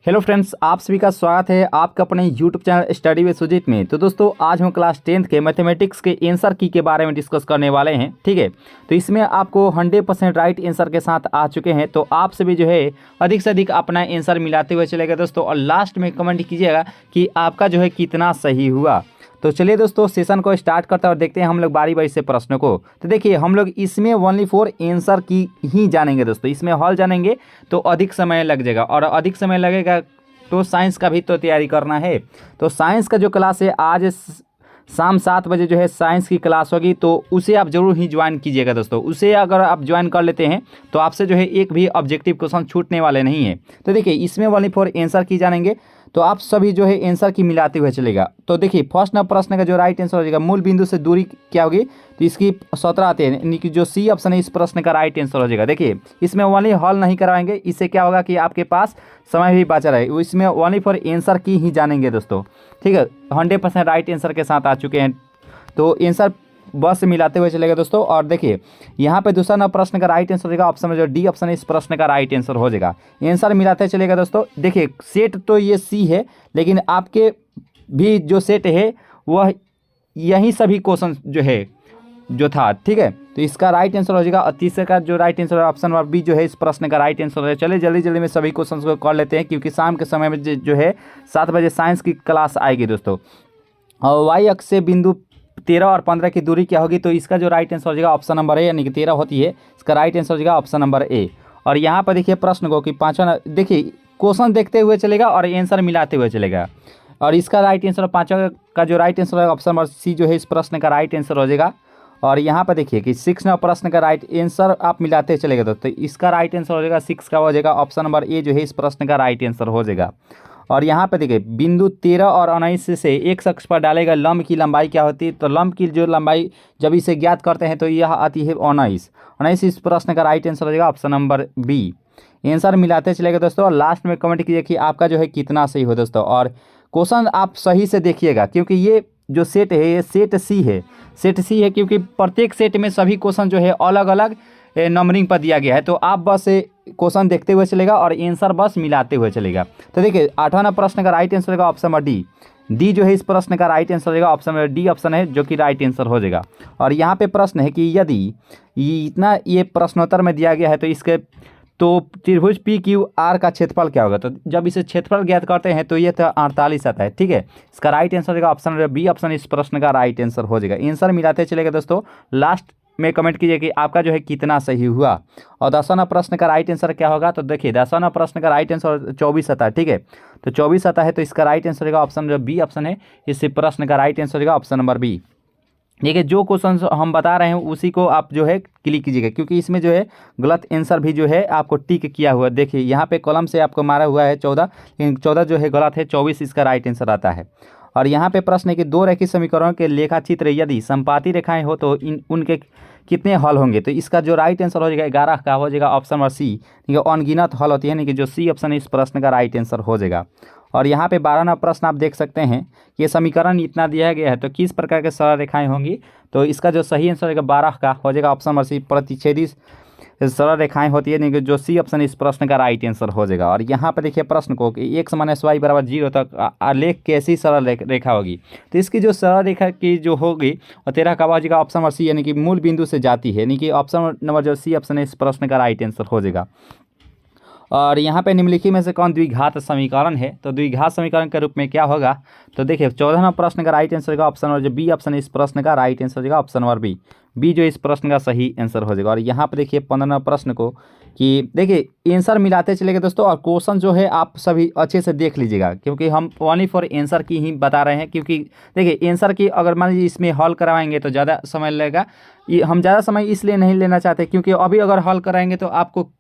Hello friends, आप सभी का स्वागत है आपका अपने YouTube channel study with Sujeet में। तो दोस्तों, आज हम क्लास 10th के मैथमेटिक्स के आंसर की के बारे में डिस्कस करने वाले हैं। ठीक है, तो इसमें आपको 100% राइट आंसर के साथ आ चुके हैं। तो आप सभी जो है अधिक से अधिक अपना आंसर मिलाते हुए चलेगा दोस्तों, और लास्ट में कमेंट कीजिएगा कि आपका जो है कितना सही हुआ। तो चलिए दोस्तों, सेशन को स्टार्ट करते हैं और देखते हैं हम लोग बारी बारी से प्रश्नों को। तो देखिए, हम लोग इसमें ओनली फॉर आंसर की ही जानेंगे दोस्तों। इसमें हॉल जानेंगे तो अधिक समय लग जाएगा, और अधिक समय लगेगा तो साइंस का भी तो तैयारी करना है। तो साइंस का जो क्लास है आज शाम 7 बजे जो है साइंस की क्लास होगी, तो उसे आप जरूर ही ज्वाइन कीजिएगा दोस्तों। उसे अगर आप ज्वाइन कर लेते हैं तो आपसे जो है एक भी ऑब्जेक्टिव क्वेश्चन छूटने वाले नहीं है। तो देखिए, इसमें ओनली फॉर आंसर की जानेंगे, तो आप सभी जो है आंसर की मिलाते हुए चलेगा। तो देखिए, फर्स्ट प्रश्न का जो राइट आंसर हो जाएगा, मूल बिंदु से दूरी क्या होगी, तो इसकी 17 आते हैं, यानी कि जो सी ऑप्शन है इस प्रश्न का राइट आंसर हो जाएगा। देखिए, इसमें ओनली हॉल नहीं करवाएंगे, इससे क्या होगा कि आपके पास समय भी बचा रहे। इसमें ओनली फॉर आंसर की ही जानेंगे दोस्तों। ठीक है, 100% राइट आंसर के साथ आ चुके हैं, तो आंसर बस से मिलाते हुए चलेगा दोस्तों। और देखिए, यहाँ पे दूसरा प्रश्न का राइट आंसर हो जाएगा ऑप्शन में जो डी ऑप्शन है इस प्रश्न का राइट आंसर हो जाएगा। आंसर मिलाते चलेगा दोस्तों। देखिए, सेट तो ये सी है, लेकिन आपके भी जो सेट है वह यही सभी क्वेश्चन जो है जो था। ठीक है, तो इसका राइट आंसर हो जाएगा। और तीसरे का जो राइट आंसर है ऑप्शन नंबर बी जो है इस प्रश्न का राइट आंसर है। चलिए जल्दी जल्दी में सभी क्वेश्चन को कर लेते हैं, क्योंकि शाम के समय में जो है 7 बजे साइंस की क्लास आएगी दोस्तों। और वाई अक्ष से बिंदु 13 और 15 की दूरी क्या होगी, तो इसका जो राइट आंसर हो जाएगा ऑप्शन नंबर ए, यानी कि 13 होती है, इसका राइट आंसर हो जाएगा ऑप्शन नंबर ए। और यहाँ पर देखिए प्रश्न को कि पाँचवा, देखिए क्वेश्चन देखते हुए चलेगा और आंसर मिलाते हुए चलेगा। और इसका राइट आंसर पाँचवा का जो राइट आंसर है ऑप्शन नंबर सी जो है इस प्रश्न का राइट आंसर हो जाएगा। और यहाँ पर देखिए कि 6वां प्रश्न का राइट आंसर आप मिलाते चलेगा दोस्तों, तो इसका राइट आंसर हो जाएगा 6 का हो जाएगा ऑप्शन नंबर ए जो है इस प्रश्न का राइट आंसर हो जाएगा। और यहाँ पे देखिए, बिंदु 13 और 19 से एक अक्ष पर डालेगा लंब की लंबाई क्या होती है, तो लंब की जो लंबाई जब इसे ज्ञात करते हैं तो यह आती है 19 इस प्रश्न का राइट आंसर हो जाएगा ऑप्शन नंबर बी। आंसर मिलाते चलेगा दोस्तों, और लास्ट में कमेंट कीजिए कि आपका जो है कितना सही हो दोस्तों। और क्वेश्चन आप सही से देखिएगा, क्योंकि ये जो सेट है ये सेट सी है, क्योंकि प्रत्येक सेट में सभी क्वेश्चन जो है अलग अलग नंबरिंग पर दिया गया है। तो आप बस क्वेश्चन देखते हुए चलेगा और आंसर बस मिलाते हुए चलेगा। तो देखिए, 8वां प्रश्न का राइट आंसर होगा ऑप्शन नंबर डी जो है इस प्रश्न का राइट आंसर होगा ऑप्शन नंबर डी ऑप्शन है जो कि राइट आंसर हो जाएगा। और यहाँ पे प्रश्न है कि यदि इतना ये प्रश्नोत्तर में दिया गया है तो इसके तो त्रिभुज पी क्यू आर का क्षेत्रफल क्या होगा, तो जब इसे क्षेत्रफल ज्ञात करते हैं तो ये तो 48 आता है। ठीक है, इसका राइट आंसर होगा ऑप्शन बी ऑप्शन इस प्रश्न का राइट आंसर हो जाएगा। आंसर मिलाते चलेगा दोस्तों, लास्ट में कमेंट कीजिए कि आपका जो है कितना सही हुआ। और 10वां प्रश्न का राइट आंसर क्या होगा, तो देखिए 10वां प्रश्न का राइट आंसर 24 आता है। ठीक है, तो 24 आता है, तो इसका राइट आंसर होगा ऑप्शन जो बी ऑप्शन है इस प्रश्न का राइट आंसर होगा ऑप्शन नंबर बी। देखिए, जो क्वेश्चन हम बता रहे हैं उसी को आप जो है क्लिक कीजिएगा, क्योंकि इसमें जो है गलत आंसर भी जो है आपको टिक किया हुआ है। देखिए, यहाँ पे कॉलम से आपको मारा हुआ है 14, लेकिन 14 जो है गलत है, 24 इसका राइट आंसर आता है। और यहाँ पे प्रश्न है कि दो रेखीय समीकरणों के लेखाचित्र यदि समपाती रेखाएं हो तो उनके कितने हल होंगे, तो इसका जो राइट आंसर हो जाएगा 11 का हो जाएगा ऑप्शन नंबर सी, यानी अनगिनत हल होती है, यानी कि जो सी ऑप्शन है इस प्रश्न का राइट आंसर हो जाएगा। और यहाँ पे 12वां प्रश्न आप देख सकते हैं कि ये समीकरण इतना दिया गया है तो किस प्रकार के सरल रेखाएं होंगी, तो इसका जो सही आंसर होगा 12 का हो जाएगा ऑप्शन नंबर सी, प्रतिच्छेदी सरल रेखाएं होती है, नहीं जो सी ऑप्शन इस प्रश्न का राइट आंसर हो जाएगा। और यहाँ पे देखिए प्रश्न को कि x - y = 0 तक आलेख कैसी सरल रेखा होगी, तो इसकी जो सरल रेखा की जो होगी और 13 का हो जाएगा ऑप्शन नंबर सी, यानी कि मूल बिंदु से जाती है, यानी कि ऑप्शन नंबर जो सी ऑप्शन है इस प्रश्न का राइट आंसर हो जाएगा। और यहाँ पे निम्नलिखित में से कौन द्विघात समीकरण है, तो द्विघात समीकरण के रूप में क्या होगा, तो देखिए 14वां प्रश्न का राइट आंसर होगा ऑप्शन नंबर जो बी ऑप्शन है इस प्रश्न का राइट आंसर होगा ऑप्शन नंबर बी जो इस प्रश्न का सही आंसर हो जाएगा। और यहाँ पे देखिए 15वां प्रश्न को कि देखिए आंसर मिलाते चलेंगे दोस्तों, और क्वेश्चन जो है आप सभी अच्छे से देख लीजिएगा, क्योंकि हम ओनली फॉर आंसर की ही बता रहे हैं। क्योंकि देखिए, आंसर की अगर मान लीजिए इसमें हल करवाएंगे तो ज़्यादा समय लगेगा। हम ज़्यादा समय इसलिए नहीं लेना चाहते, क्योंकि अभी अगर हल कराएंगे तो आपको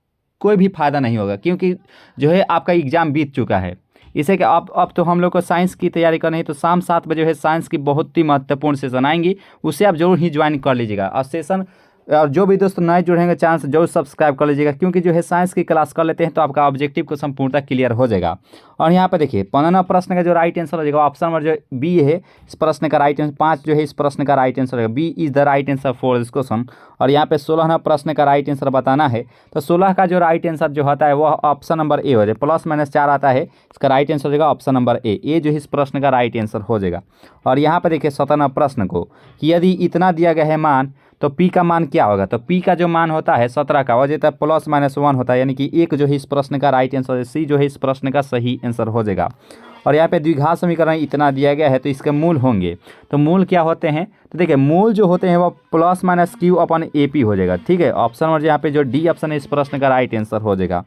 कोई भी फ़ायदा नहीं होगा, क्योंकि जो है आपका एग्ज़ाम बीत चुका है। इसे कि अब तो हम लोग को साइंस की तैयारी करनी है, तो शाम 7 बजे है साइंस की बहुत ही महत्वपूर्ण सेशन आएंगी, उसे आप जरूर ही ज्वाइन कर लीजिएगा। और सेशन और जो भी दोस्तों नए जुड़ेंगे चैनल से जरूर सब्सक्राइब कर लीजिएगा, क्योंकि जो है साइंस की क्लास कर लेते हैं तो आपका ऑब्जेक्टिव को संपूर्णतः क्लियर हो जाएगा। और यहाँ पे देखिए 15 प्रश्न का जो राइट आंसर हो जाएगा ऑप्शन नंबर जो बी है इस प्रश्न का राइट आंसर, 5 जो है इस प्रश्न का राइट आंसर होगा, B is the right answer for this question. और यहाँ पे 16 प्रश्न का राइट आंसर बताना है, तो 16 का जो राइट आंसर जो होता है वह ऑप्शन नंबर ए हो जाए, +-4 आता है, इसका राइट आंसर हो जाएगा ऑप्शन नंबर ए जो है इस प्रश्न का राइट आंसर हो जाएगा। और यहाँ पे देखिए 17 प्रश्न को कि यदि इतना दिया गया है मान तो पी का मान क्या होगा, तो पी का जो मान होता है 17 का वह देता है +-1 होता है, यानी कि 1 जो है इस प्रश्न का राइट आंसर है, सी जो है इस प्रश्न का सही आंसर हो जाएगा। और यहाँ पे द्विघात समीकरण इतना दिया गया है तो इसके मूल होंगे, तो मूल क्या होते हैं, तो देखिए मूल जो होते हैं वो +-q/AP हो जाएगा, ठीक है। ऑप्शन नंबर यहाँ पे जो डी ऑप्शन है इस प्रश्न का राइट आंसर हो जाएगा।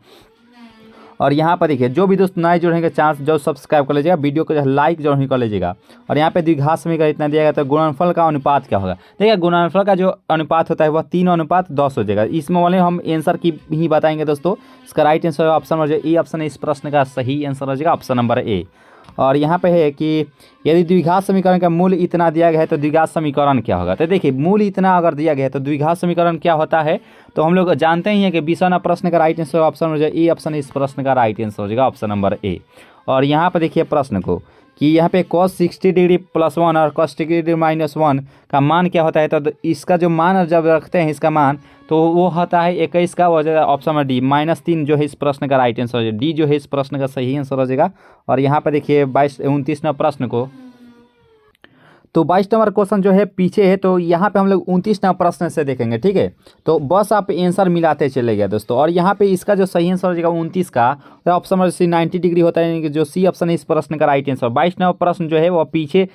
और यहाँ पर देखिए जो भी दोस्त नए जुड़ेंगे चांस जो सब्सक्राइब कर लीजिएगा, वीडियो को जो लाइक जरूर ही कर लीजिएगा। और यहाँ पे द्विघात समीकरण इतना दिया गया तो गुणनफल का अनुपात क्या होगा, देखिए गुणनफल का जो अनुपात होता है वह 3:10 हो जाएगा। इसमें वाले हम आंसर की ही बताएंगे दोस्तों, इसका राइट आंसर ऑप्शन नंबर जो ए ऑप्शन है इस प्रश्न का सही आंसर हो जाएगा ऑप्शन नंबर ए। और यहाँ पे है कि यदि द्विघात समीकरण का मूल इतना दिया गया है तो द्विघात समीकरण क्या होगा, तो देखिए मूल इतना अगर दिया गया है तो द्विघात समीकरण क्या होता है, तो हम लोग जानते ही हैं कि 20वां प्रश्न का राइट आंसर ऑप्शन हो जाएगा ए ऑप्शन इस प्रश्न का राइट आंसर हो जाएगा ऑप्शन नंबर ए। और यहाँ पर देखिए प्रश्न को कि यहाँ पे cos 60 डिग्री +1 और cos 60 डिग्री -1 का मान क्या होता है, तो इसका जो मान जब रखते हैं इसका मान तो वो होता है 21 का, हो जाएगा ऑप्शन नंबर डी -3 जो है इस प्रश्न का राइट आंसर हो जाएगा, डी जो है इस प्रश्न का सही आंसर हो जाएगा। और यहाँ पर देखिए 29वां प्रश्न को, तो 22 नंबर क्वेश्चन जो है पीछे है, तो यहाँ पे हम लोग 29वां प्रश्न से देखेंगे, ठीक है। तो बस आप आंसर मिलाते चले गए दोस्तों। और यहाँ पे इसका जो सही आंसर हो जाएगा 29 का, तो ऑप्शन नंबर सी 90 डिग्री होता है, यानी कि जो सी ऑप्शन है इस प्रश्न का राइट आंसर। 22 नंबर प्रश्न जो है वह पीछे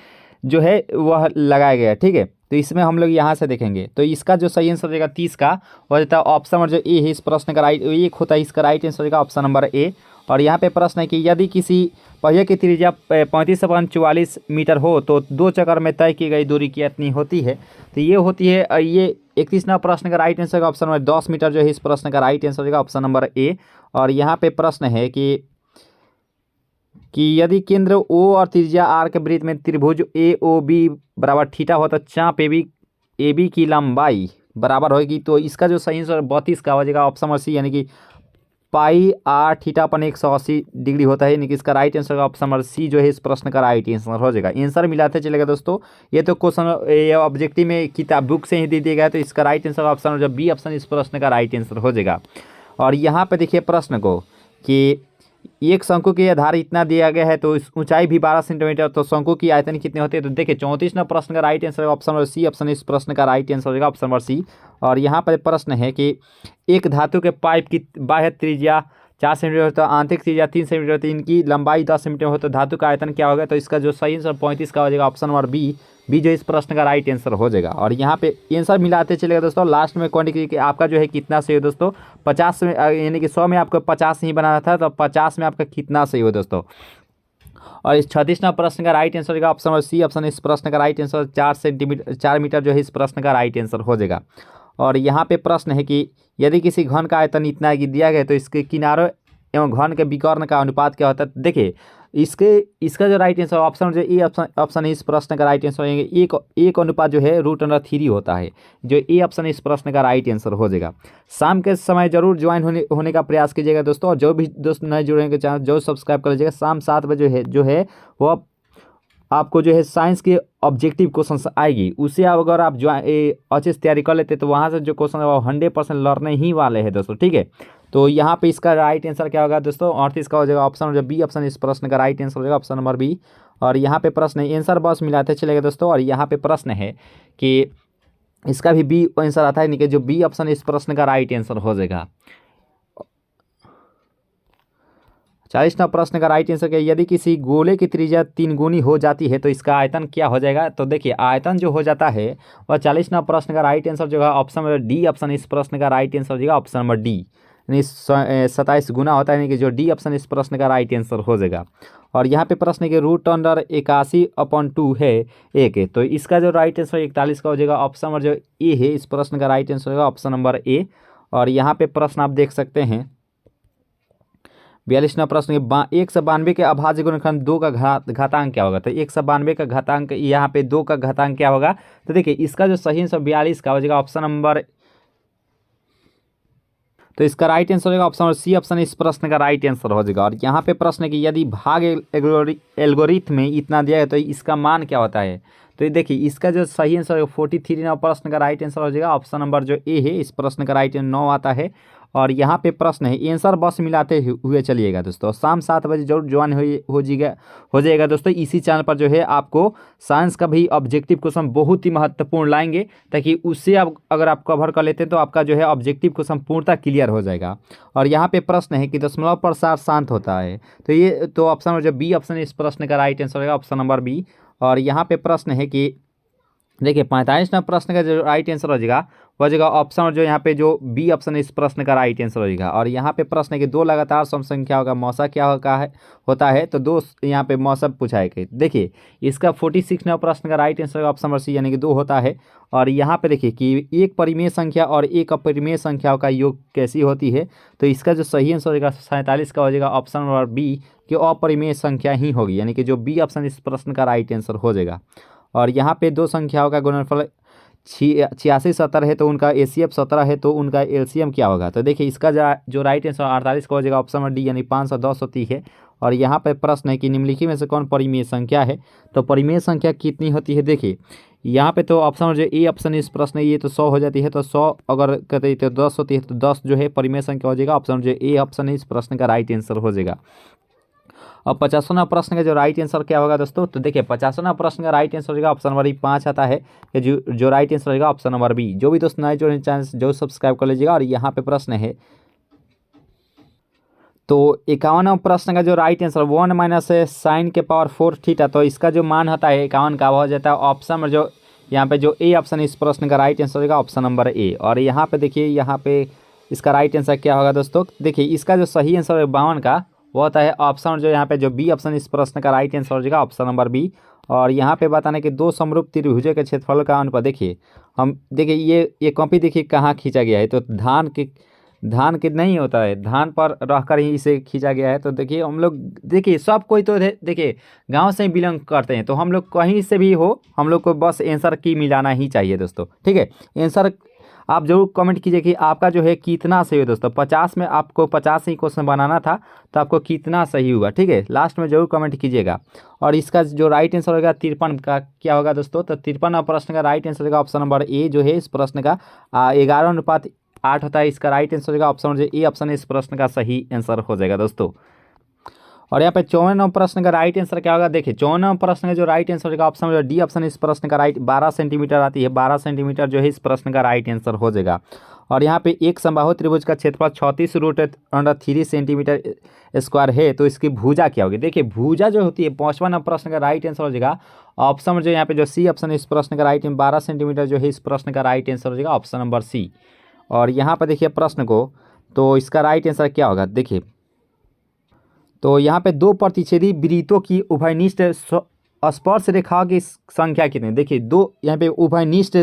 जो है वह लगाया गया है, ठीक है। तो इसमें हम लोग यहाँ से देखेंगे तो इसका जो सही आंसर हो जाएगा 30 का हो जाता है ऑप्शन नंबर जो ए है इस प्रश्न का राइट, एक होता है इसका राइट आंसर हो जाएगा ऑप्शन नंबर ए। और यहाँ पे प्रश्न है कि यदि किसी पहिए की त्रिज्या 35.44 मीटर हो तो 2 चक्कर में तय की गई दूरी कितनी होती है, तो ये होती है ये 31वां प्रश्न का राइट आंसर का ऑप्शन नंबर 10 मीटर जो है इस प्रश्न का राइट आंसर होगा ऑप्शन नंबर ए। और यहाँ पे प्रश्न है कि यदि केंद्र O और त्रिज्या R के वृत्त में त्रिभुज AOB बराबर थीटा हो तो चाप AB की लंबाई बराबर होगी, तो इसका जो सही आंसर 32 का हो जाएगा ऑप्शन नंबर सी, यानी कि πr θ/180 डिग्री होता है, यानी कि इसका राइट आंसर का ऑप्शन नंबर सी जो है इस प्रश्न का राइट आंसर हो जाएगा। आंसर मिलाते चलेगा दोस्तों, ये तो क्वेश्चन ये ऑब्जेक्टिव में किताब बुक से ही दे दिया गया, तो इसका right answer option number B option इस प्रश्न का राइट आंसर हो जाएगा। और यहाँ पे देखिए प्रश्न को कि एक शंकु के आधार इतना दिया गया है तो ऊंचाई भी 12 सेंटीमीटर, तो शंकु की आयतन कितनी होती है, तो देखिए 34वां प्रश्न का right answer option number C option इस प्रश्न का राइट आंसर होगा ऑप्शन नंबर सी। और यहाँ पर प्रश्न है कि एक धातु के पाइप की बाह्य त्रिज्या 4 सेंटीमीटर हो तो आंतरिक त्रिज्या 3 सेंटीमीटर, तो इनकी लंबाई 10 सेंटीमीटर हो तो धातु का आयतन क्या होगा, तो इसका जो सही आंसर 35 का हो जाएगा ऑप्शन नंबर बी जो इस प्रश्न का राइट आंसर हो जाएगा। और यहाँ पे आंसर मिलाते चलेगा दोस्तों, लास्ट में क्वांटिटी आपका जो है कितना सही हो दोस्तों, 50 में, यानी कि 100 में आपको 50 ही बनाना था, तो 50 में आपका कितना सही हो दोस्तों। और इस 36वां प्रश्न का राइट आंसर होगा ऑप्शन नंबर सी ऑप्शन इस प्रश्न का राइट आंसर 4 मीटर जो है इस प्रश्न का राइट आंसर हो जाएगा। और यहाँ पे प्रश्न है कि यदि किसी घन का आयतन इतना दिया गया तो इसके किनारों एवं घन के विकर्ण का अनुपात क्या होता है, देखिए इसका जो राइट आंसर ऑप्शन जो ए ऑप्शन इस प्रश्न का राइट आंसर होगा एक अनुपात जो है √3 होता है, जो ए ऑप्शन इस प्रश्न का राइट आंसर हो जाएगा। शाम के समय जरूर ज्वाइन होने का प्रयास कीजिएगा दोस्तों, और जो भी दोस्त नए जुड़ेंगे चैनल जो सब्सक्राइब कर लीजिएगा। शाम 7 बजे जो है वो आपको जो है साइंस के ऑब्जेक्टिव क्वेश्चन आएगी, उसे अगर आप जो अच्छे से तैयारी कर लेते तो वहाँ से जो क्वेश्चन है वो 100% लड़ने ही वाले हैं दोस्तों, ठीक है। तो यहाँ पे इसका राइट आंसर क्या होगा दोस्तों, 38 का हो जाएगा ऑप्शन बी ऑप्शन इस प्रश्न का राइट आंसर हो जाएगा ऑप्शन नंबर बी। और यहाँ पे प्रश्न है आंसर बस मिलाते चलेगा दोस्तों। और यहाँ पे प्रश्न है कि इसका भी बी आंसर आता है, यानी कि जो बी ऑप्शन इस प्रश्न का राइट आंसर हो जाएगा। 40वां प्रश्न का राइट आंसर क्या, यदि किसी गोले की त्रिज्या 3 गुनी हो जाती है तो इसका आयतन क्या हो जाएगा, तो देखिए आयतन जो हो जाता है वह 40वां प्रश्न का राइट आंसर जो है ऑप्शन नंबर डी ऑप्शन इस प्रश्न का राइट आंसर हो जाएगा ऑप्शन नंबर डी, यानी 27 गुना होता है, यानी कि जो डी ऑप्शन इस प्रश्न का राइट आंसर हो जाएगा। और यहाँ पे प्रश्न है कि √81/2 है एक है, तो इसका जो राइट आंसर 41 का हो जाएगा ऑप्शन नंबर जो ए है इस प्रश्न का राइट आंसर होगा ऑप्शन नंबर ए। और यहाँ पे प्रश्न आप देख सकते हैं 42वां प्रश्न 192 के अभाज्य गुणनखंड 2 का घातांक क्या होगा, तो 192 का घातांक यहाँ पे 2 का घातांक क्या होगा, तो देखिए इसका जो सही आंसर 42 का हो जाएगा ऑप्शन नंबर तो इसका राइट आंसर हो जाएगा ऑप्शन नंबर सी ऑप्शन इस प्रश्न का राइट आंसर हो जाएगा। और यहाँ पे प्रश्न है कि यदि भाग एल्गोरिथम में इतना दिया है तो इसका मान क्या होता है। तो ये देखिए इसका जो सही आंसर है 43 नंबर प्रश्न का राइट आंसर हो जाएगा ऑप्शन नंबर जो ए है इस प्रश्न का राइट 9 आता है। और यहाँ पे प्रश्न है आंसर बस मिलाते हुए चलिएगा दोस्तों। शाम 7 बजे जरूर ज्वाइन हो जाएगा दोस्तों। इसी चैनल पर जो है आपको साइंस का भी ऑब्जेक्टिव क्वेश्चन बहुत ही महत्वपूर्ण लाएंगे, ताकि उससे आप अगर आप कवर कर लेते हैं तो आपका जो है ऑब्जेक्टिव क्वेश्चन पूर्णतः क्लियर हो जाएगा। और यहाँ पे प्रश्न है कि दशमलव प्रसार शांत होता है। तो ये तो ऑप्शन नंबर जो बी ऑप्शन इस प्रश्न का राइट आंसर होगा ऑप्शन नंबर बी। और यहाँ पे प्रश्न है कि देखिए 45 नंबर प्रश्न का जो राइट आंसर हो जाएगा वह जगह ऑप्शन जो यहाँ पे जो बी ऑप्शन इस प्रश्न का राइट आंसर हो जाएगा। और यहाँ पे प्रश्न है कि दो लगातार सम संख्याओं का मौसा क्या होता है। तो दो यहाँ पे मौसा पूछा है कि देखिए इसका 46 नंबर प्रश्न का right answer option number C यानी कि 2 होता है। और यहाँ पे देखिए कि एक परिमेय संख्या और एक अपरिमेय संख्याओं का योग कैसी होती है। तो इसका जो सही आंसर हो जाएगा 47 का हो जाएगा ऑप्शन नंबर बी कि अपरिमेय संख्या ही होगी, यानी कि जो बी ऑप्शन इस प्रश्न का राइट आंसर हो जाएगा। और यहाँ पे दो संख्याओं का गुणनफल 86 70 है तो उनका एसीएफ 17 है तो उनका एलसीएम क्या होगा। तो देखिए इसका जो राइट आंसर 48 का हो जाएगा ऑप्शन नंबर डी यानी 510 होती है। और यहाँ पे प्रश्न है कि निम्नलिखित में से कौन परिमेय संख्या है। तो परिमेय संख्या कितनी होती है। देखिए यहाँ पे तो ऑप्शन नंबर जो ए ऑप्शन इस प्रश्न ये तो 100 हो जाती है। तो 100 अगर कहते तो 10 होती है तो 10 जो है परिमेय संख्या हो जाएगा। ऑप्शन जो ए ऑप्शन इस प्रश्न का राइट आंसर हो जाएगा। अब 50वां प्रश्न का जो राइट आंसर क्या होगा दोस्तों। तो देखिए 50वां प्रश्न का राइट आंसर होगा ऑप्शन नंबर 5 आता है। जो राइट आंसर होगा ऑप्शन नंबर बी। जो भी दोस्त नए जो चैनल जो सब्सक्राइब कर लीजिएगा। और यहाँ पे प्रश्न है तो 51वां प्रश्न का जो राइट आंसर 1 माइनस साइन के पावर 4 थीटा। तो इसका जो मान होता है 51 का हो जाता है ऑप्शन में जो यहाँ पे जो ए ऑप्शन इस प्रश्न का राइट आंसर होगा ऑप्शन नंबर ए। और यहाँ पे देखिए यहाँ पे इसका राइट आंसर क्या होगा दोस्तों। देखिए इसका जो सही आंसर है 52 का वो होता है ऑप्शन जो यहाँ पे जो बी ऑप्शन इस प्रश्न का राइट आंसर हो जाएगा ऑप्शन नंबर बी। और यहाँ पे बताने कि दो समरूप त्रिभुजों के क्षेत्रफल का अनुपात देखिए हम देखिए ये कॉपी देखिए कहाँ खींचा गया है। तो धान के नहीं होता है, धान पर रहकर ही इसे खींचा गया है। तो देखिए हम लोग देखिए सब कोई तो देखिए गांव से ही बिलोंग करते हैं। तो हम लोग कहीं से भी हो हम लोग को बस आंसर की मिलाना ही चाहिए दोस्तों। ठीक है आंसर आप जरूर कमेंट कीजिए कि आपका जो है कितना सही है दोस्तों। 50 में आपको 50 ही क्वेश्चन बनाना था तो आपको कितना सही हुआ। ठीक है लास्ट में जरूर कमेंट कीजिएगा। और इसका जो राइट आंसर होगा 53 का क्या होगा दोस्तों। तो 53 प्रश्न का राइट आंसर होगा ऑप्शन नंबर ए जो है इस प्रश्न का 11:8 होता है। इसका राइट आंसर होगा ऑप्शन नंबर ए ऑप्शन इस प्रश्न का सही आंसर हो जाएगा दोस्तों। और यहाँ पे 54वां प्रश्न का राइट आंसर क्या होगा। देखिए 54वां प्रश्न का जो राइट आंसर होगा ऑप्शन जो डी ऑप्शन इस प्रश्न का राइट 12 सेंटीमीटर आती है। 12 सेंटीमीटर जो है इस प्रश्न का राइट आंसर हो जाएगा। और यहाँ पे एक समबाहु त्रिभुज का क्षेत्रफल 36√3 सेंटीमीटर स्क्वायर है तो इसकी भुजा क्या होगी। देखिए भुजा जो होती है 5वां नंबर प्रश्न का राइट आंसर हो जाएगा ऑप्शन जो यहाँ पे जो सी ऑप्शन इस प्रश्न का राइट 12 सेंटीमीटर जो है इस प्रश्न का राइट आंसर हो जाएगा ऑप्शन नंबर सी। और यहाँ पर देखिए प्रश्न को तो इसका राइट आंसर क्या होगा। देखिए तो यहाँ पे दो प्रतिच्छेदी वृत्तों की उभयनिष्ठ स्पर्श रेखाओं की संख्या कितनी। देखिए दो यहाँ पे उभयनिष्ठ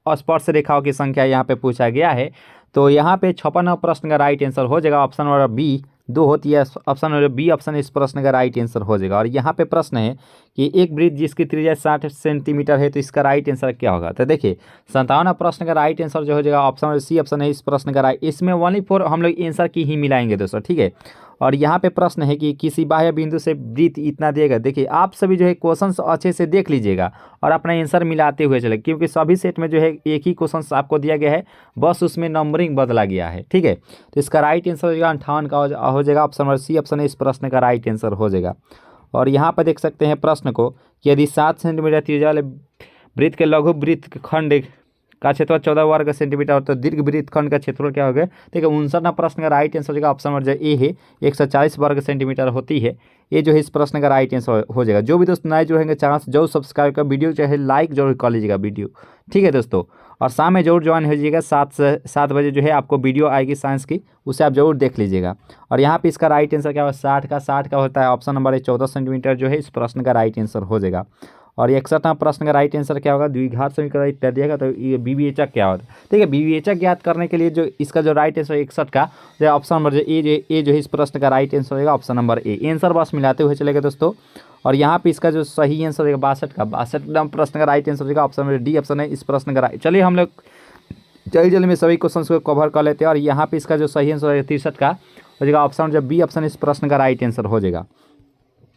स्पर्श रेखाओं की संख्या यहाँ पे पूछा गया है। तो यहाँ पे 56वां प्रश्न का राइट आंसर हो जाएगा ऑप्शन नंबर बी 2 होती है। ऑप्शन नंबर बी ऑप्शन इस प्रश्न का राइट आंसर हो जाएगा। और यहाँ पे प्रश्न है कि एक वृत्त जिसकी त्रिज्या 60 सेंटीमीटर है तो इसका राइट आंसर क्या होगा। तो देखिए 57वां प्रश्न का राइट आंसर जो हो जाएगा ऑप्शन नंबर सी ऑप्शन है इस प्रश्न का राइट। इसमें ओनली 4 हम लोग आंसर की ही मिलाएंगे दोस्तों। ठीक है और यहाँ पे प्रश्न है कि किसी बाह्य बिंदु से वृत्त इतना देगा। देखिए आप सभी जो है क्वेश्चंस अच्छे से देख लीजिएगा और अपना आंसर मिलाते हुए चले, क्योंकि सभी सेट में जो है एक ही क्वेश्चंस आपको दिया गया है, बस उसमें नंबरिंग बदला गया है। ठीक है तो इसका राइट आंसर हो जाएगा 58 का हो जाएगा। ऑप्शन नंबर सी ऑप्शन है इस प्रश्न का राइट आंसर हो जाएगा। और यहाँ पर देख सकते हैं प्रश्न को कि यदि 7 सेंटीमीटर त्रिज्या वाले वृत्त के लघु वृत्त खंड का क्षेत्रफल 14 वर्ग सेंटीमीटर तो दीर्घ वृत्तखंड का क्षेत्रफल क्या होगा। देखिए 59वां प्रश्न का राइट आंसर हो जाएगा ऑप्शन नंबर ए है 140 वर्ग सेंटीमीटर होती है। ये जो है इस प्रश्न का राइट आंसर हो जाएगा। जो भी दोस्त नए जुड़ेंगे चैनल से जरूर सब्सक्राइब कर वीडियो चाहे लाइक जरूर कर लीजिएगा वीडियो। ठीक है दोस्तों और शाम में जरूर ज्वाइन हो जाइएगा 7 बजे जो है आपको वीडियो आएगी साइंस की, उसे आप जरूर देख लीजिएगा। और यहाँ पे इसका राइट आंसर क्या होगा 60 का होता है। ऑप्शन नंबर 14 सेंटीमीटर जो है इस प्रश्न का राइट आंसर हो जाएगा। और 61वां प्रश्न का राइट आंसर क्या होगा द्विघात समीकरण इत्यादि दिएगा। तो ये विवेचक क्या होता है। ठीक है विवेचक ज्ञात करने के लिए जो इसका जो राइट आंसर 61 का जो ऑप्शन नंबर जो ए जो है इस प्रश्न का राइट आंसर होगा ऑप्शन नंबर ए। आंसर बस मिलाते हुए चलेगा दोस्तों। और यहाँ पे इसका जो सही आंसर होगा 62 का 62वां प्रश्न का राइट आंसर होगा ऑप्शन नंबर डी ऑप्शन है इस प्रश्न का राइट। चलिए हम लोग जल्दी में सभी क्वेश्चन को कवर कर लेते हैं। और यहाँ पे इसका जो सही आंसर है 63 का हो जाएगा ऑप्शन, जब बी ऑप्शन इस प्रश्न का राइट आंसर हो जाएगा।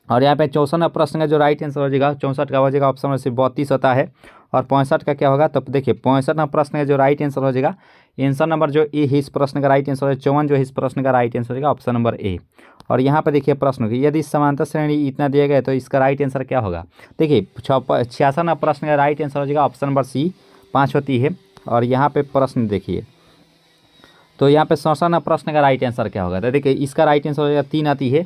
और यहाँ पे 64 प्रश्न का जो राइट आंसर हो जाएगा 64 का हो जाएगा ऑप्शन में सिर्फ 32 होता है। और 65 का क्या होगा, तो देखिए 65 प्रश्न का जो राइट आंसर हो जाएगा, आंसर नंबर जो ए है इस प्रश्न का राइट आंसर है 54 जो है इस प्रश्न का राइट आंसर हो जाएगा ऑप्शन नंबर ए। और यहाँ पे देखिए प्रश्न की यदि समांतर श्रेणी इतना दिया गया तो इसका राइट आंसर क्या होगा। देखिए 66 प्रश्न का राइट आंसर हो जाएगा ऑप्शन नंबर सी 5 होती है। और यहाँ पे प्रश्न देखिए, तो यहाँ पे 67 प्रश्न का राइट आंसर क्या होगा, तो देखिए इसका राइट आंसर हो जाएगा 3 आती है।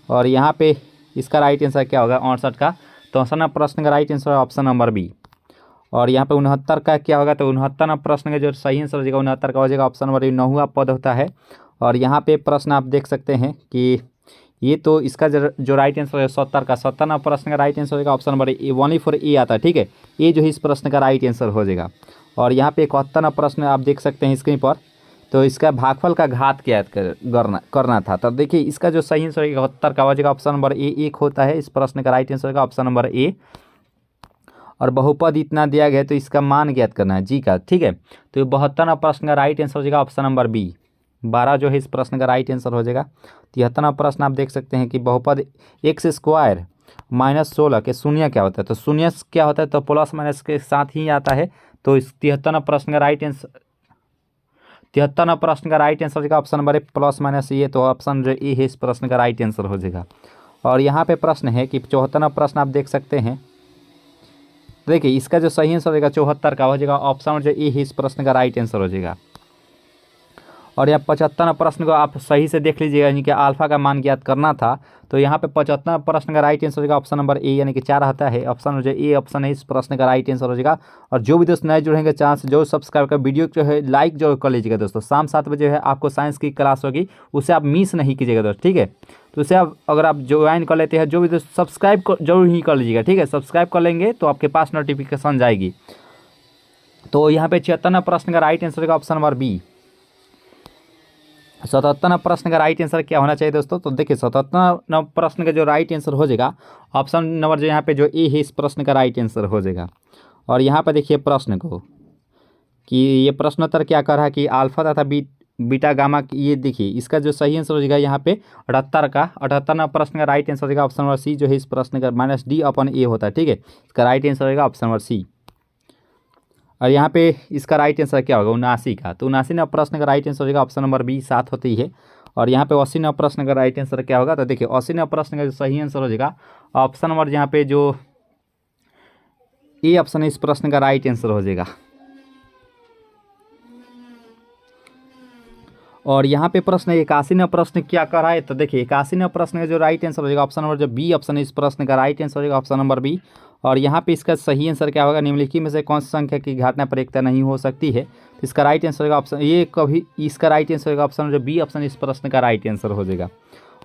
और यहाँ पे इसका राइट आंसर क्या होगा 68 का, तो 69 प्रश्न का राइट आंसर है ऑप्शन नंबर बी। और यहाँ पे 69 का क्या होगा, तो 69 प्रश्न का जो सही आंसर हो जाएगा 69 का हो जाएगा ऑप्शन नंबर 9वां पद होता है। और यहाँ पे प्रश्न आप देख सकते हैं कि ये तो इसका जो राइट आंसर है 70 प्रश्न का राइट आंसर हो जाएगा option number A, only for a आता है, ठीक है, ये जो है इस प्रश्न का राइट आंसर हो जाएगा। और यहाँ पे 71 प्रश्न आप देख सकते हैं स्क्रीन पर, तो इसका भागफल का घात क्या करना था। तब देखिए इसका जो सही आंसर है 71 का हो जाएगा ऑप्शन नंबर ए 1 होता है, इस प्रश्न का राइट आंसर होगा ऑप्शन नंबर ए। और बहुपद इतना दिया गया तो इसका मान ज्ञात करना है जी का, ठीक है, तो 72 प्रश्न का राइट आंसर हो जाएगा ऑप्शन नंबर बी। 12 जो है इस प्रश्न का राइट आंसर हो जाएगा। 73 प्रश्न आप देख सकते हैं कि बहुपद x स्क्वायर -16 के शून्य क्या होता है, तो शून्य क्या होता है, तो प्लस माइनस के साथ ही आता है। तो इस 73 प्रश्न का राइट आंसर 73 प्रश्न का राइट आंसर हो जाएगा option number A plus minus ये, तो ऑप्शन जो ए है इस प्रश्न का राइट आंसर हो जाएगा। और यहाँ पे प्रश्न है कि 74 प्रश्न आप देख सकते हैं, देखिए इसका जो सही आंसर हो जाएगा 74 का हो जाएगा ऑप्शन जो ए है इस प्रश्न का राइट आंसर हो जाएगा। और यहाँ 75 प्रश्न को आप सही से देख लीजिएगा, यानी कि अल्फा का मान ज्ञात करना था। तो यहाँ पे 75 प्रश्न का राइट आंसर हो जाएगा ऑप्शन नंबर ए, यानी कि 4 आता है, ऑप्शन जो ए ऑप्शन है इस प्रश्न का राइट आंसर हो जाएगा। और जो भी दोस्त नए जुड़ेंगे चांस जो सब्सक्राइब कर वीडियो जो है लाइक जो कर लीजिएगा दोस्तों। शाम 7 बजे है आपको साइंस की क्लास होगी, उसे आप मिस नहीं कीजिएगा दोस्त, ठीक है। तो उसे आप अगर आप ज्वाइन कर लेते हैं, जो भी दोस्त सब्सक्राइब जरूर ही कर लीजिएगा, ठीक है, सब्सक्राइब कर लेंगे तो आपके पास नोटिफिकेशन जाएगी। तो यहाँ पे 76 प्रश्न का राइट आंसर होगा ऑप्शन नंबर बी। 77 प्रश्न का राइट आंसर क्या होना चाहिए दोस्तों, तो देखिए 77 प्रश्न का जो राइट आंसर हो जाएगा ऑप्शन नंबर जो यहाँ पे जो ए है इस प्रश्न का राइट आंसर हो जाएगा। और यहाँ पे देखिए प्रश्न को कि ये प्रश्नोत्तर क्या कर रहा है कि अल्फा तथा बीटा गामा, ये देखिए इसका जो सही आंसर हो जाएगा यहाँ पे 78 प्रश्न का राइट आंसर हो जाएगा ऑप्शन नंबर सी जो है इस प्रश्न का -d/a होता है, ठीक है, इसका राइट आंसर होगा ऑप्शन नंबर सी। और यहाँ पे इसका राइट आंसर क्या होगा 79 का, तो 79 प्रश्न का राइट आंसर हो जाएगा ऑप्शन नंबर बी 7 होती है। और यहाँ पे 80 प्रश्न का राइट आंसर क्या होगा, तो देखिए 80 प्रश्न का जो सही आंसर हो जाएगा ऑप्शन नंबर यहाँ पे जो ए ऑप्शन है इस प्रश्न का राइट आंसर हो जाएगा। और यहाँ पे प्रश्न 81 प्रश्न क्या कर रहा है, तो देखिए 81 प्रश्न का जो राइट आंसर हो जाएगा ऑप्शन नंबर जो बी ऑप्शन है इस प्रश्न का राइट आंसर हो जाएगा ऑप्शन नंबर बी। और यहाँ पे इसका सही आंसर क्या होगा, निम्नलिखित में से कौन सी संख्या की घटना पर एकता नहीं हो सकती है, तो इसका राइट आंसर होगा ऑप्शन ये, कभी इसका राइट आंसर होगा ऑप्शन जो बी ऑप्शन इस प्रश्न का राइट आंसर हो जाएगा।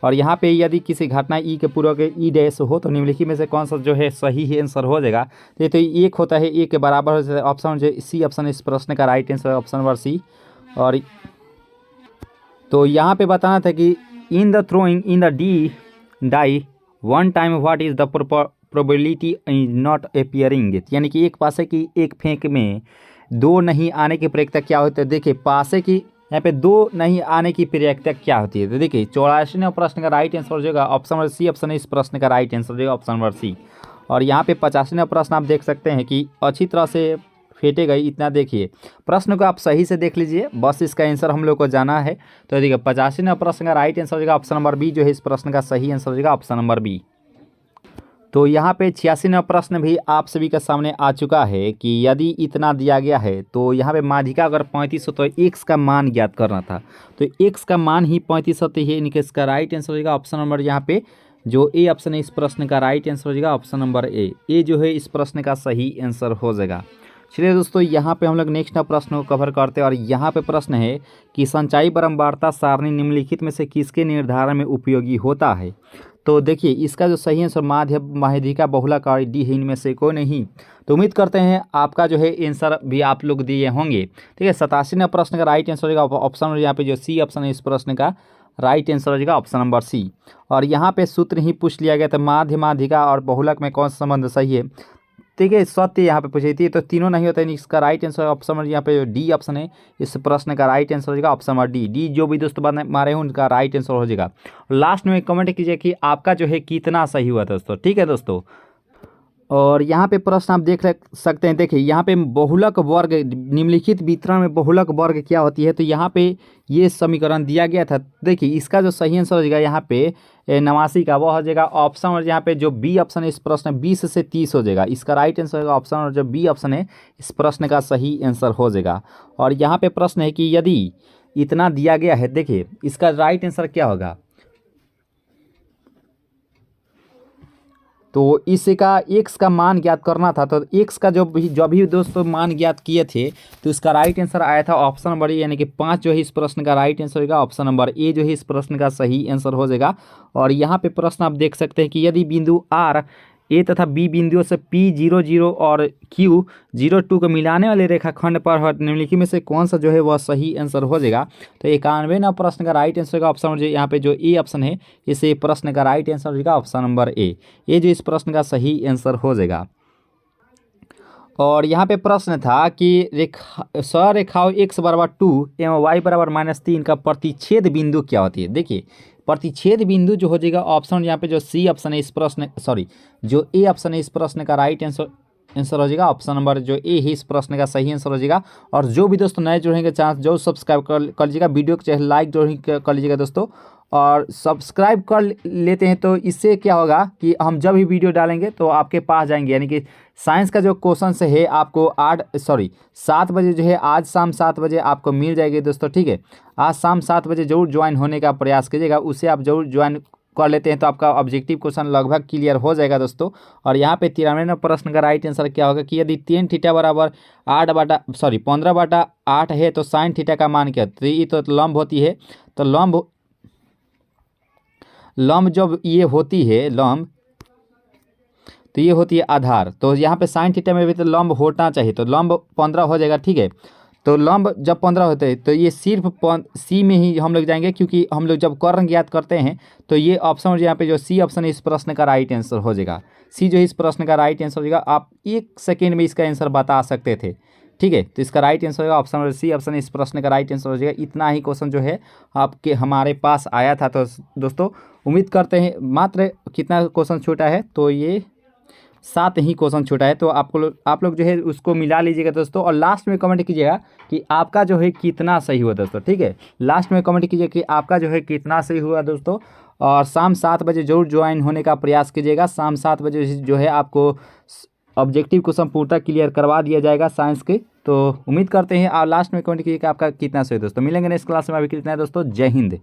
और यहाँ पे यदि किसी घटना ई के पूर्वक ई डैश हो तो निम्नलिखित में से कौन सा जो है सही आंसर हो जाएगा, तो एक होता है ए के बराबर हो जाता है, ऑप्शन जो सी ऑप्शन इस प्रश्न का right answer option number C. और तो यहाँ पे बताना था कि in the throwing in the die one time what is the probability not appearing it, यानी कि एक पासे की एक फेंक में 2 नहीं आने की प्रयिकता क्या होती है। देखिए पासे की यहाँ पे 2 नहीं आने की प्रयिकता क्या होती है, तो देखिए 84 प्रश्न का राइट आंसर हो जाएगा ऑप्शन नंबर सी ऑप्शन इस प्रश्न का राइट आंसर हो जाएगा ऑप्शन नंबर सी। और यहाँ पे 85 प्रश्न आप देख सकते हैं कि अच्छी तरह से फेंटे गई, इतना देखिए प्रश्न को आप सही से देख लीजिए, बस इसका आंसर हम लोग को जाना है। तो देखिए 85 प्रश्न का राइट आंसर हो जाएगा ऑप्शन नंबर बी जो है इस प्रश्न का सही आंसर हो जाएगा ऑप्शन नंबर बी। तो यहाँ पे 86 प्रश्न भी आप सभी के सामने आ चुका है कि यदि इतना दिया गया है तो यहाँ पे माध्यिका अगर 35 हो तो x का मान ज्ञात करना था, तो x का मान ही 35 होती है, यानी कि इसका राइट आंसर हो जाएगा ऑप्शन नंबर यहाँ पे जो ए ऑप्शन है इस प्रश्न का राइट आंसर हो जाएगा ऑप्शन नंबर ए जो है इस प्रश्न का सही आंसर हो जाएगा। चलिए दोस्तों यहाँ पे हम लोग नेक्स्ट प्रश्न को कवर करते हैं। और यहाँ पे प्रश्न है कि संचाई बारंबारता सारणी निम्नलिखित में से किसके निर्धारण में उपयोगी होता है। तो देखिए इसका जो सही आंसर माध्य माध्यिका बहुलाकारी डी है, इनमें से कोई नहीं। तो उम्मीद करते हैं आपका जो है आंसर भी आप लोग दिए होंगे, ठीक है। 87 प्रश्न का राइट आंसर होगा ऑप्शन यहाँ पे जो सी ऑप्शन है इस प्रश्न का राइट आंसर हो जाएगा ऑप्शन नंबर सी। और यहाँ पे सूत्र ही पूछ लिया गया था माध्य माध्यिका और बहुलक में कौन सा संबंध सही है, देखिए सत्य यहाँ पे पूछी थी, तो तीनों नहीं होता है। इसका राइट आंसर ऑप्शन नंबर यहाँ पे डी ऑप्शन है। इस प्रश्न का राइट आंसर हो जाएगा ऑप्शन नंबर डी। जो भी दोस्तों मारे हैं उनका राइट आंसर हो जाएगा। लास्ट में कमेंट कीजिए कि आपका जो है कितना सही हुआ दोस्तों, ठीक है दोस्तों। और यहाँ पे प्रश्न आप देख सकते हैं, देखिए यहाँ पे बहुलक वर्ग, निम्नलिखित वितरण में बहुलक वर्ग क्या होती है। तो यहाँ पे ये समीकरण दिया गया था। देखिए इसका जो सही आंसर हो जाएगा यहाँ पे 89 का, वो हो जाएगा ऑप्शन। और यहाँ पे जो बी ऑप्शन है इस प्रश्न 20 से 30 हो जाएगा। इसका राइट आंसर होगा ऑप्शन, और जो बी ऑप्शन है इस प्रश्न का सही आंसर हो जाएगा। और यहाँ पे प्रश्न है कि यदि इतना दिया गया है, देखिए इसका राइट आंसर क्या होगा। तो इसका एक्स का मान ज्ञात करना था। तो एक्स का जो भी दोस्तों मान ज्ञात किए थे, तो इसका राइट आंसर आया था ऑप्शन नंबर ए, यानी कि 5 जो है इस प्रश्न का राइट आंसर होगा ऑप्शन नंबर ए जो है इस प्रश्न का सही आंसर हो जाएगा। और यहाँ पे प्रश्न आप देख सकते हैं कि यदि बिंदु आर ए तथा बी बिंदुओं से P00 और Q02 को मिलाने वाले रेखाखंड पर निम्नलिखित में से कौन सा जो है वह सही आंसर हो जाएगा। तो 91 प्रश्न का राइट आंसर होगा ऑप्शन नंबर, यहाँ पे जो ए ऑप्शन है इस प्रश्न का राइट आंसर हो जाएगा ऑप्शन नंबर ए, ये जो इस प्रश्न का सही आंसर हो जाएगा। और यहाँ पे प्रश्न था कि सरेखाओं x बराबर 2 एवं y बराबर -3 का प्रतिच्छेद बिंदु क्या होती है। देखिए प्रतिच्छेद बिंदु जो हो जाएगा ऑप्शन, यहाँ पे जो सी ऑप्शन है इस प्रश्न, जो ए ऑप्शन है इस प्रश्न का राइट आंसर हो जाएगा ऑप्शन नंबर जो ए है इस प्रश्न का सही आंसर हो जाएगा। और जो भी दोस्तों नए जुड़ेंगे चांस जो सब्सक्राइब कर लीजिएगा, वीडियो को चाहे लाइक जो कर लीजिएगा दोस्तों। और सब्सक्राइब कर लेते हैं तो इससे क्या होगा कि हम जब भी वीडियो डालेंगे तो आपके पास जाएंगे। यानी कि साइंस का जो क्वेश्चन से है आपको 7 बजे जो है, आज शाम 7 बजे आपको मिल जाएगी दोस्तों, ठीक है। आज शाम 7 बजे जरूर ज्वाइन होने का प्रयास कीजिएगा, उससे आप जरूर ज्वाइन कर लेते हैं तो आपका ऑब्जेक्टिव क्वेश्चन लगभग क्लियर हो जाएगा दोस्तों। और यहाँ पे 93 प्रश्न का राइट आंसर क्या होगा कि यदि tan थीटा बराबर 15/8 है तो साइन थीटा का मान क्या है। तो ये तो लंब होती है, तो लंब जब ये होती है लंब, तो ये होती है आधार। तो यहाँ पे साइन थीटा में भी तो लंब होना चाहिए, तो लंब 15 हो जाएगा, ठीक है। तो लंब जब 15 होते हैं तो ये सिर्फ सी में ही हम लोग जाएंगे, क्योंकि हम लोग जब कर्ण ज्ञात करते हैं तो ये ऑप्शन यहाँ पे जो सी ऑप्शन है इस प्रश्न का राइट आंसर हो जाएगा। सी जो है इस प्रश्न का राइट आंसर हो जाएगा। आप 1 सेकेंड में इसका आंसर बता सकते थे, ठीक है। तो इसका राइट आंसर होगा ऑप्शन सी ऑप्शन इस प्रश्न का राइट आंसर हो जाएगा। इतना ही क्वेश्चन जो है आपके हमारे पास आया था। तो दोस्तों उम्मीद करते हैं, मात्र कितना क्वेश्चन छूटा है, तो ये 7 ही क्वेश्चन छूटा है। तो आप लोग जो है उसको मिला लीजिएगा दोस्तों। और लास्ट में कमेंट कीजिएगा कि आपका जो है कितना सही हुआ दोस्तों, ठीक है। लास्ट में कमेंट कीजिए कि आपका जो है कितना सही हुआ दोस्तों। और शाम 7 बजे जरूर ज्वाइन होने का प्रयास कीजिएगा। शाम 7 बजे जो है आपको ऑब्जेक्टिव क्वेश्चन पूर्णतः क्लियर करवा दिया जाएगा साइंस के। तो उम्मीद करते हैं। और लास्ट में कमेंट कीजिए कि आपका कितना सही दोस्तों। मिलेंगे नेक्स्ट क्लास में, अभी कितना है दोस्तों। जय हिंद।